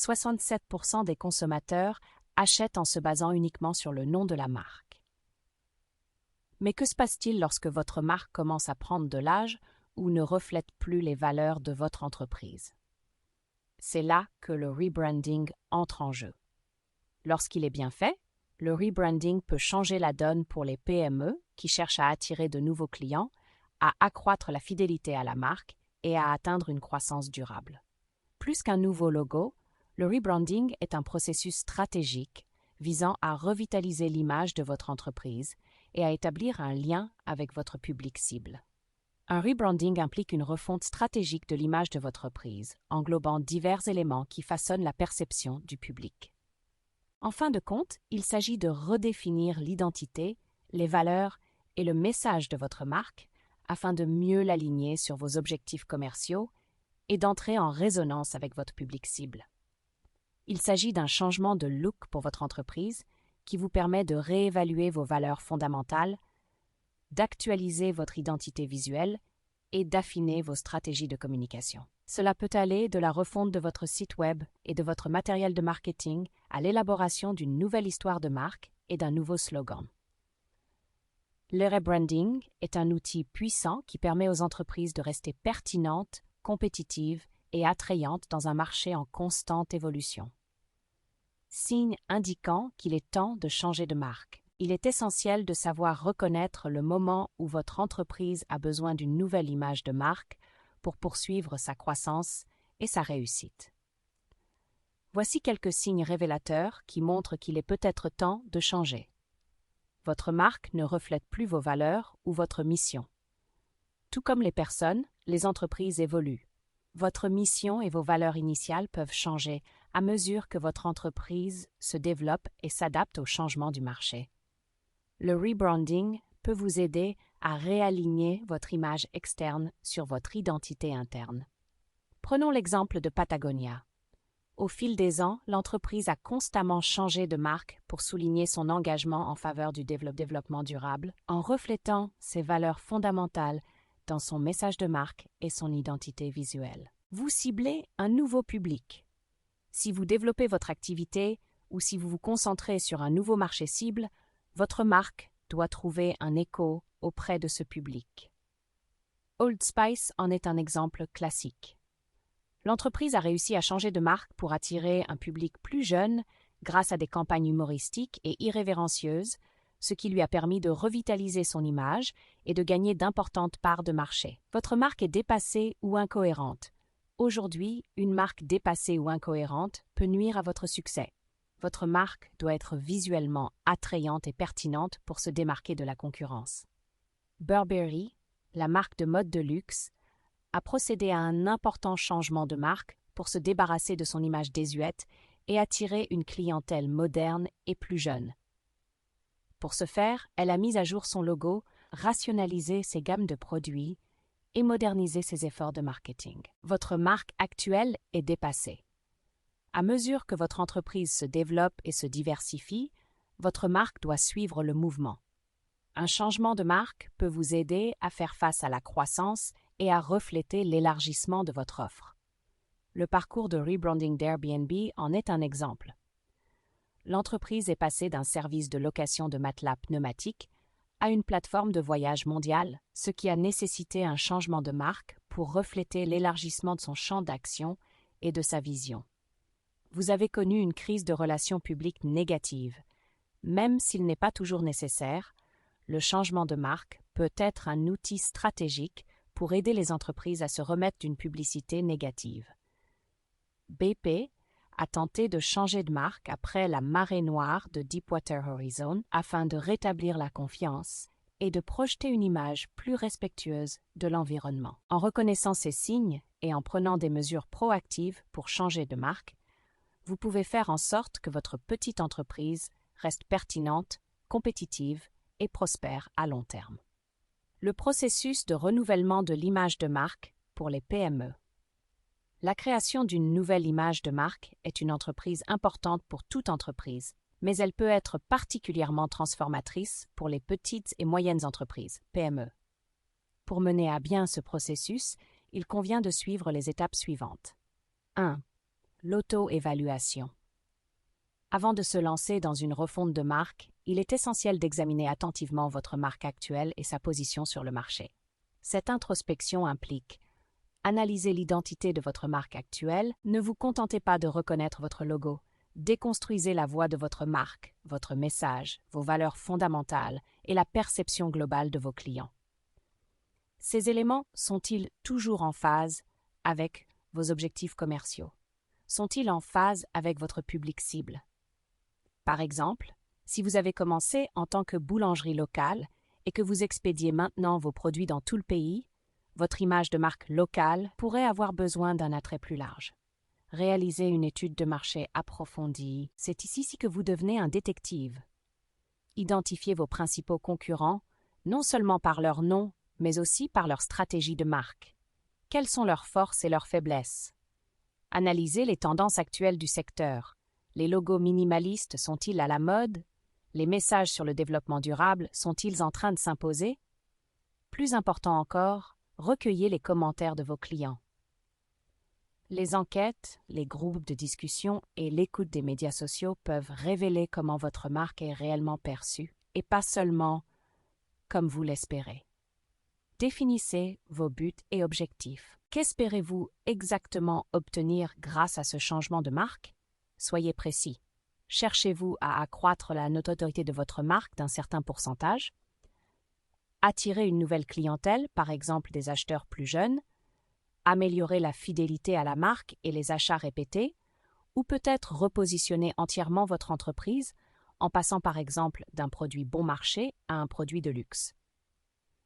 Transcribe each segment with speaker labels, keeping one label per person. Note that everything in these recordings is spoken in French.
Speaker 1: 67% des consommateurs achètent en se basant uniquement sur le nom de la marque. Mais que se passe-t-il lorsque votre marque commence à prendre de l'âge ou ne reflète plus les valeurs de votre entreprise? C'est là que le rebranding entre en jeu. Lorsqu'il est bien fait, le rebranding peut changer la donne pour les PME qui cherchent à attirer de nouveaux clients, à accroître la fidélité à la marque et à atteindre une croissance durable. Plus qu'un nouveau logo, le rebranding est un processus stratégique visant à revitaliser l'image de votre entreprise et à établir un lien avec votre public cible. Un rebranding implique une refonte stratégique de l'image de votre entreprise, englobant divers éléments qui façonnent la perception du public. En fin de compte, il s'agit de redéfinir l'identité, les valeurs et le message de votre marque afin de mieux l'aligner sur vos objectifs commerciaux et d'entrer en résonance avec votre public cible. Il s'agit d'un changement de look pour votre entreprise qui vous permet de réévaluer vos valeurs fondamentales, d'actualiser votre identité visuelle et d'affiner vos stratégies de communication. Cela peut aller de la refonte de votre site web et de votre matériel de marketing à l'élaboration d'une nouvelle histoire de marque et d'un nouveau slogan. Le rebranding est un outil puissant qui permet aux entreprises de rester pertinentes, compétitives et attrayantes dans un marché en constante évolution. Signe indiquant qu'il est temps de changer de marque. Il est essentiel de savoir reconnaître le moment où votre entreprise a besoin d'une nouvelle image de marque pour poursuivre sa croissance et sa réussite. Voici quelques signes révélateurs qui montrent qu'il est peut-être temps de changer. Votre marque ne reflète plus vos valeurs ou votre mission. Tout comme les personnes, les entreprises évoluent. Votre mission et vos valeurs initiales peuvent changer à mesure que votre entreprise se développe et s'adapte aux changements du marché. Le rebranding peut vous aider à réaligner votre image externe sur votre identité interne. Prenons l'exemple de Patagonia. Au fil des ans, l'entreprise a constamment changé de marque pour souligner son engagement en faveur du développement durable, en reflétant ses valeurs fondamentales dans son message de marque et son identité visuelle. Vous ciblez un nouveau public. Si vous développez votre activité ou si vous vous concentrez sur un nouveau marché cible, votre marque doit trouver un écho auprès de ce public. Old Spice en est un exemple classique. L'entreprise a réussi à changer de marque pour attirer un public plus jeune grâce à des campagnes humoristiques et irrévérencieuses, ce qui lui a permis de revitaliser son image et de gagner d'importantes parts de marché. Votre marque est dépassée ou incohérente. Aujourd'hui, une marque dépassée ou incohérente peut nuire à votre succès. Votre marque doit être visuellement attrayante et pertinente pour se démarquer de la concurrence. Burberry, la marque de mode de luxe, a procédé à un important changement de marque pour se débarrasser de son image désuète et attirer une clientèle moderne et plus jeune. Pour ce faire, elle a mis à jour son logo, rationalisé ses gammes de produits et modernisé ses efforts de marketing. Votre marque actuelle est dépassée. À mesure que votre entreprise se développe et se diversifie, votre marque doit suivre le mouvement. Un changement de marque peut vous aider à faire face à la croissance et à refléter l'élargissement de votre offre. Le parcours de rebranding d'Airbnb en est un exemple. L'entreprise est passée d'un service de location de matelas pneumatiques à une plateforme de voyage mondiale, ce qui a nécessité un changement de marque pour refléter l'élargissement de son champ d'action et de sa vision. Vous avez connu une crise de relations publiques négative. Même s'il n'est pas toujours nécessaire, le changement de marque peut être un outil stratégique pour aider les entreprises à se remettre d'une publicité négative. BP a tenté de changer de marque après la marée noire de Deepwater Horizon afin de rétablir la confiance et de projeter une image plus respectueuse de l'environnement. En reconnaissant ces signes et en prenant des mesures proactives pour changer de marque, vous pouvez faire en sorte que votre petite entreprise reste pertinente, compétitive et prospère à long terme. Le processus de renouvellement de l'image de marque pour les PME. La création d'une nouvelle image de marque est une entreprise importante pour toute entreprise, mais elle peut être particulièrement transformatrice pour les petites et moyennes entreprises, PME. Pour mener à bien ce processus, il convient de suivre les étapes suivantes. 1. L'auto-évaluation. Avant de se lancer dans une refonte de marque, il est essentiel d'examiner attentivement votre marque actuelle et sa position sur le marché. Cette introspection implique analyser l'identité de votre marque actuelle. Ne vous contentez pas de reconnaître votre logo. Déconstruisez la voix de votre marque, votre message, vos valeurs fondamentales et la perception globale de vos clients. Ces éléments sont-ils toujours en phase avec vos objectifs commerciaux? Sont-ils en phase avec votre public cible? Par exemple, si vous avez commencé en tant que boulangerie locale et que vous expédiez maintenant vos produits dans tout le pays, votre image de marque locale pourrait avoir besoin d'un attrait plus large. Réalisez une étude de marché approfondie. C'est ici que vous devenez un détective. Identifiez vos principaux concurrents, non seulement par leur nom, mais aussi par leur stratégie de marque. Quelles sont leurs forces et leurs faiblesses? Analysez les tendances actuelles du secteur. Les logos minimalistes sont-ils à la mode? Les messages sur le développement durable sont-ils en train de s'imposer? Plus important encore, recueillez les commentaires de vos clients. Les enquêtes, les groupes de discussion et l'écoute des médias sociaux peuvent révéler comment votre marque est réellement perçue, et pas seulement comme vous l'espérez. Définissez vos buts et objectifs. Qu'espérez-vous exactement obtenir grâce à ce changement de marque? Soyez précis. Cherchez-vous à accroître la notoriété de votre marque d'un certain pourcentage? Attirer une nouvelle clientèle, par exemple des acheteurs plus jeunes? Améliorer la fidélité à la marque et les achats répétés, ou peut-être repositionner entièrement votre entreprise en passant par exemple d'un produit bon marché à un produit de luxe.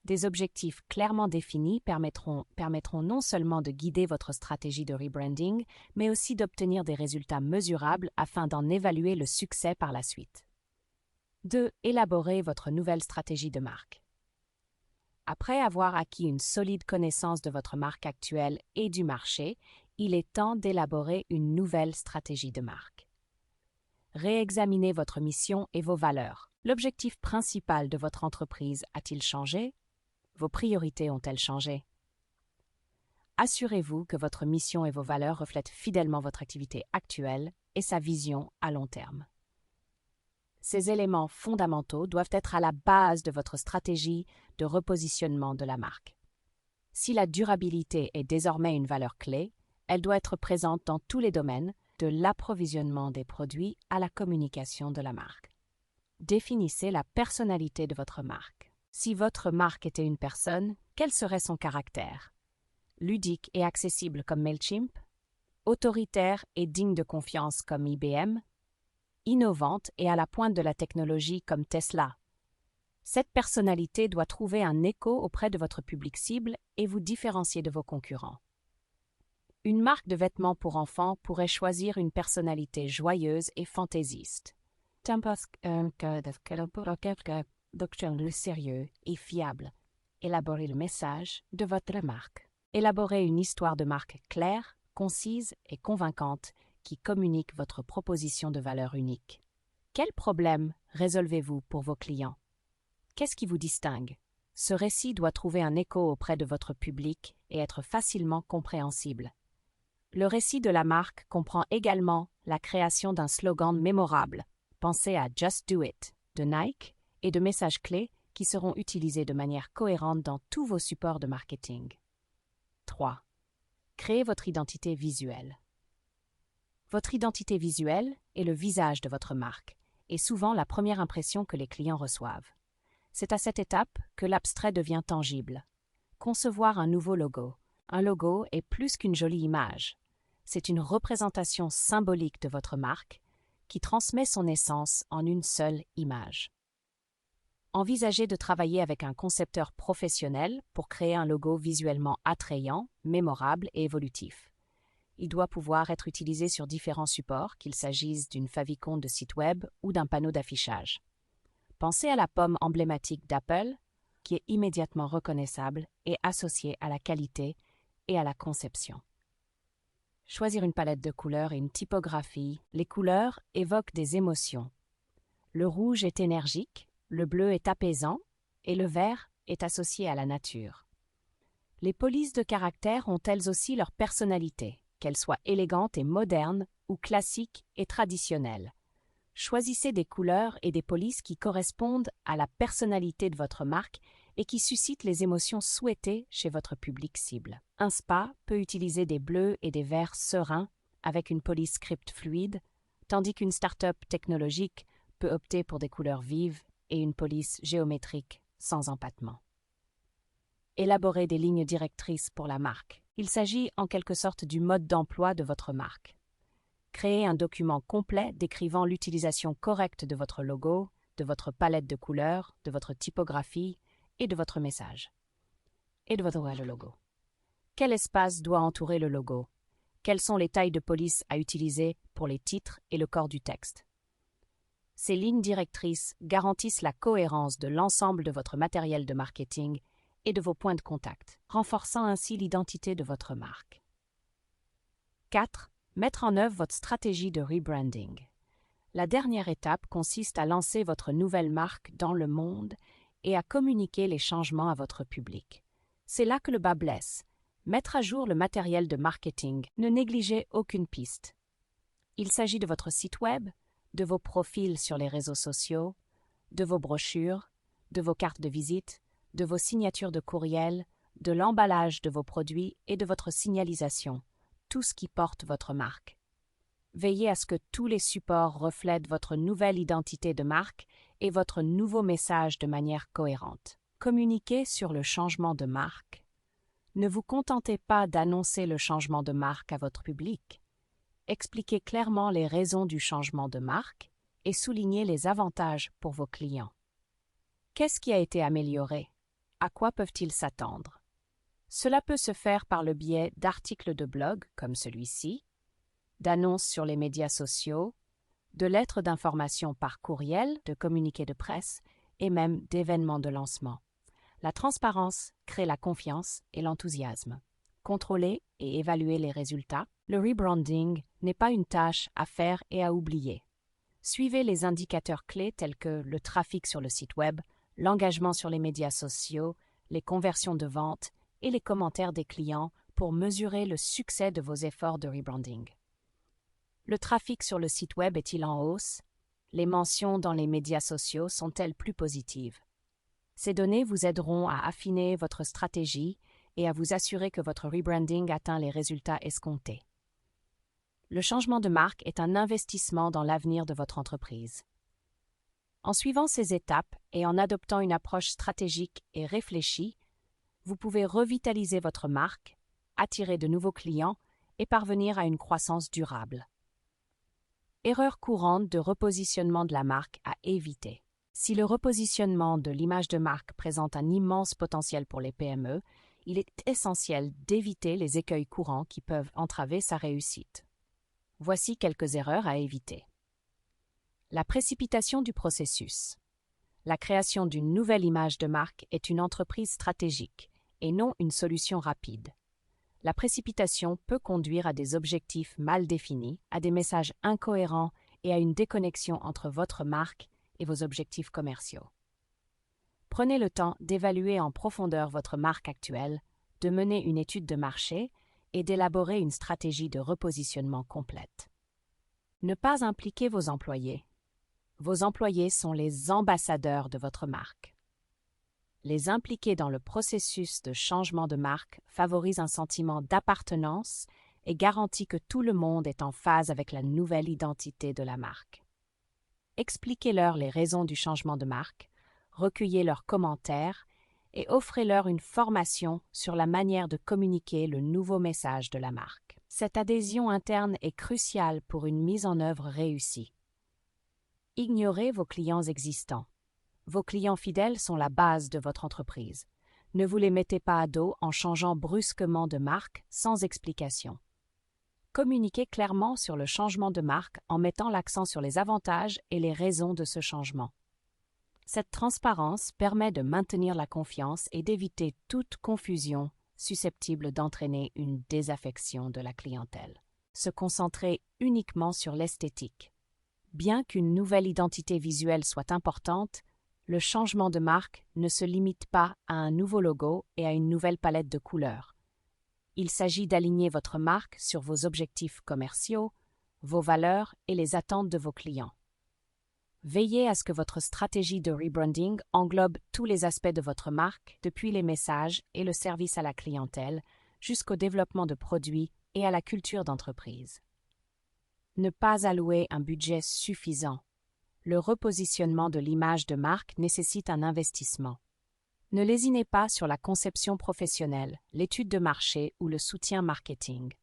Speaker 1: Des objectifs clairement définis permettront non seulement de guider votre stratégie de rebranding, mais aussi d'obtenir des résultats mesurables afin d'en évaluer le succès par la suite. 2. Élaborer votre nouvelle stratégie de marque. Après avoir acquis une solide connaissance de votre marque actuelle et du marché, il est temps d'élaborer une nouvelle stratégie de marque. Réexaminez votre mission et vos valeurs. L'objectif principal de votre entreprise a-t-il changé? Vos priorités ont-elles changé? Assurez-vous que votre mission et vos valeurs reflètent fidèlement votre activité actuelle et sa vision à long terme. Ces éléments fondamentaux doivent être à la base de votre stratégie de repositionnement de la marque. Si la durabilité est désormais une valeur clé, elle doit être présente dans tous les domaines, de l'approvisionnement des produits à la communication de la marque. Définissez la personnalité de votre marque. Si votre marque était une personne, quel serait son caractère? Ludique et accessible comme Mailchimp? Autoritaire et digne de confiance comme IBM? Innovante et à la pointe de la technologie comme Tesla? Cette personnalité doit trouver un écho auprès de votre public cible et vous différencier de vos concurrents. Une marque de vêtements pour enfants pourrait choisir une personnalité joyeuse et fantaisiste. Le sérieux et fiable. Élaborez le message de votre marque. Élaborez une histoire de marque claire, concise et convaincante qui communique votre proposition de valeur unique. Quel problème résolvez-vous pour vos clients? Qu'est-ce qui vous distingue? Ce récit doit trouver un écho auprès de votre public et être facilement compréhensible. Le récit de la marque comprend également la création d'un slogan mémorable. Pensez à Just Do It de Nike et de messages clés qui seront utilisés de manière cohérente dans tous vos supports de marketing. 3. Créez votre identité visuelle. Votre identité visuelle est le visage de votre marque et souvent la première impression que les clients reçoivent. C'est à cette étape que l'abstrait devient tangible. Concevoir un nouveau logo. Un logo est plus qu'une jolie image. C'est une représentation symbolique de votre marque qui transmet son essence en une seule image. Envisagez de travailler avec un concepteur professionnel pour créer un logo visuellement attrayant, mémorable et évolutif. Il doit pouvoir être utilisé sur différents supports, qu'il s'agisse d'une favicon de site web ou d'un panneau d'affichage. Pensez à la pomme emblématique d'Apple, qui est immédiatement reconnaissable et associée à la qualité et à la conception. Choisir une palette de couleurs et une typographie. Les couleurs évoquent des émotions. Le rouge est énergique, le bleu est apaisant et le vert est associé à la nature. Les polices de caractère ont elles aussi leur personnalité. qu'elle soit élégante et moderne ou classique et traditionnelle. Choisissez des couleurs et des polices qui correspondent à la personnalité de votre marque et qui suscitent les émotions souhaitées chez votre public cible. Un spa peut utiliser des bleus et des verts sereins avec une police script fluide, tandis qu'une start-up technologique peut opter pour des couleurs vives et une police géométrique sans empattement. Élaborez des lignes directrices pour la marque. Il s'agit en quelque sorte du mode d'emploi de votre marque. Créez un document complet décrivant l'utilisation correcte de votre logo, de votre palette de couleurs, de votre typographie et de votre message. Et de votre logo. Quel espace doit entourer le logo? Quelles sont les tailles de police à utiliser pour les titres et le corps du texte? Ces lignes directrices garantissent la cohérence de l'ensemble de votre matériel de marketing et de vos points de contact, renforçant ainsi l'identité de votre marque. 4. Mettre en œuvre votre stratégie de rebranding. La dernière étape consiste à lancer votre nouvelle marque dans le monde et à communiquer les changements à votre public. C'est là que le bât blesse. Mettre à jour le matériel de marketing, ne négligez aucune piste. Il s'agit de votre site web, de vos profils sur les réseaux sociaux, de vos brochures, de vos cartes de visite, de vos signatures de courriel, de l'emballage de vos produits et de votre signalisation, tout ce qui porte votre marque. Veillez à ce que tous les supports reflètent votre nouvelle identité de marque et votre nouveau message de manière cohérente. Communiquez sur le changement de marque. Ne vous contentez pas d'annoncer le changement de marque à votre public. Expliquez clairement les raisons du changement de marque et soulignez les avantages pour vos clients. Qu'est-ce qui a été amélioré? À quoi peuvent-ils s'attendre? Cela peut se faire par le biais d'articles de blog comme celui-ci, d'annonces sur les médias sociaux, de lettres d'information par courriel, de communiqués de presse et même d'événements de lancement. La transparence crée la confiance et l'enthousiasme. Contrôler et évaluer les résultats. Le rebranding n'est pas une tâche à faire et à oublier. Suivez les indicateurs clés tels que le trafic sur le site web, l'engagement sur les médias sociaux, les conversions de vente et les commentaires des clients pour mesurer le succès de vos efforts de rebranding. Le trafic sur le site web est-il en hausse? Les mentions dans les médias sociaux sont-elles plus positives? Ces données vous aideront à affiner votre stratégie et à vous assurer que votre rebranding atteint les résultats escomptés. Le changement de marque est un investissement dans l'avenir de votre entreprise. En suivant ces étapes et en adoptant une approche stratégique et réfléchie, vous pouvez revitaliser votre marque, attirer de nouveaux clients et parvenir à une croissance durable. Erreur courante de repositionnement de la marque à éviter. Si le repositionnement de l'image de marque présente un immense potentiel pour les PME, il est essentiel d'éviter les écueils courants qui peuvent entraver sa réussite. Voici quelques erreurs à éviter. La précipitation du processus. La création d'une nouvelle image de marque est une entreprise stratégique et non une solution rapide. La précipitation peut conduire à des objectifs mal définis, à des messages incohérents et à une déconnexion entre votre marque et vos objectifs commerciaux. Prenez le temps d'évaluer en profondeur votre marque actuelle, de mener une étude de marché et d'élaborer une stratégie de repositionnement complète. Ne pas impliquer vos employés. Vos employés sont les ambassadeurs de votre marque. Les impliquer dans le processus de changement de marque favorise un sentiment d'appartenance et garantit que tout le monde est en phase avec la nouvelle identité de la marque. Expliquez-leur les raisons du changement de marque, recueillez leurs commentaires et offrez-leur une formation sur la manière de communiquer le nouveau message de la marque. Cette adhésion interne est cruciale pour une mise en œuvre réussie. Ignorez vos clients existants. Vos clients fidèles sont la base de votre entreprise. Ne vous les mettez pas à dos en changeant brusquement de marque sans explication. Communiquez clairement sur le changement de marque en mettant l'accent sur les avantages et les raisons de ce changement. Cette transparence permet de maintenir la confiance et d'éviter toute confusion susceptible d'entraîner une désaffection de la clientèle. Se concentrer uniquement sur l'esthétique. Bien qu'une nouvelle identité visuelle soit importante, le changement de marque ne se limite pas à un nouveau logo et à une nouvelle palette de couleurs. Il s'agit d'aligner votre marque sur vos objectifs commerciaux, vos valeurs et les attentes de vos clients. Veillez à ce que votre stratégie de rebranding englobe tous les aspects de votre marque, depuis les messages et le service à la clientèle, jusqu'au développement de produits et à la culture d'entreprise. Ne pas allouer un budget suffisant. Le repositionnement de l'image de marque nécessite un investissement. Ne lésinez pas sur la conception professionnelle, l'étude de marché ou le soutien marketing.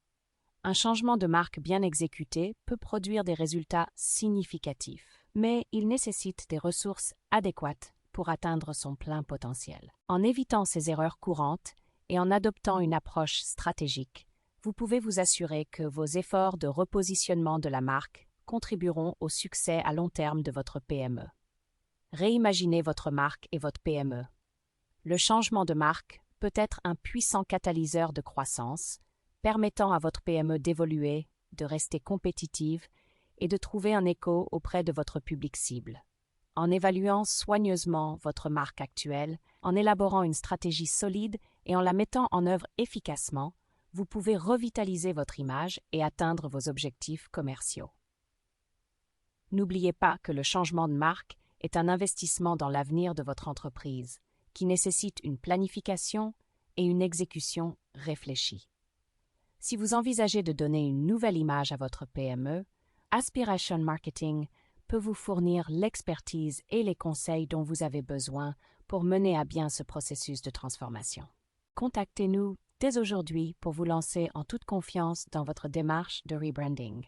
Speaker 1: Un changement de marque bien exécuté peut produire des résultats significatifs, mais il nécessite des ressources adéquates pour atteindre son plein potentiel. En évitant ces erreurs courantes et en adoptant une approche stratégique, vous pouvez vous assurer que vos efforts de repositionnement de la marque contribueront au succès à long terme de votre PME. Réimaginez votre marque et votre PME. Le changement de marque peut être un puissant catalyseur de croissance, permettant à votre PME d'évoluer, de rester compétitive et de trouver un écho auprès de votre public cible. En évaluant soigneusement votre marque actuelle, en élaborant une stratégie solide et en la mettant en œuvre efficacement, vous pouvez revitaliser votre image et atteindre vos objectifs commerciaux. N'oubliez pas que le changement de marque est un investissement dans l'avenir de votre entreprise, qui nécessite une planification et une exécution réfléchie. Si vous envisagez de donner une nouvelle image à votre PME, Aspiration Marketing peut vous fournir l'expertise et les conseils dont vous avez besoin pour mener à bien ce processus de transformation. Contactez-nous dès aujourd'hui pour vous lancer en toute confiance dans votre démarche de rebranding.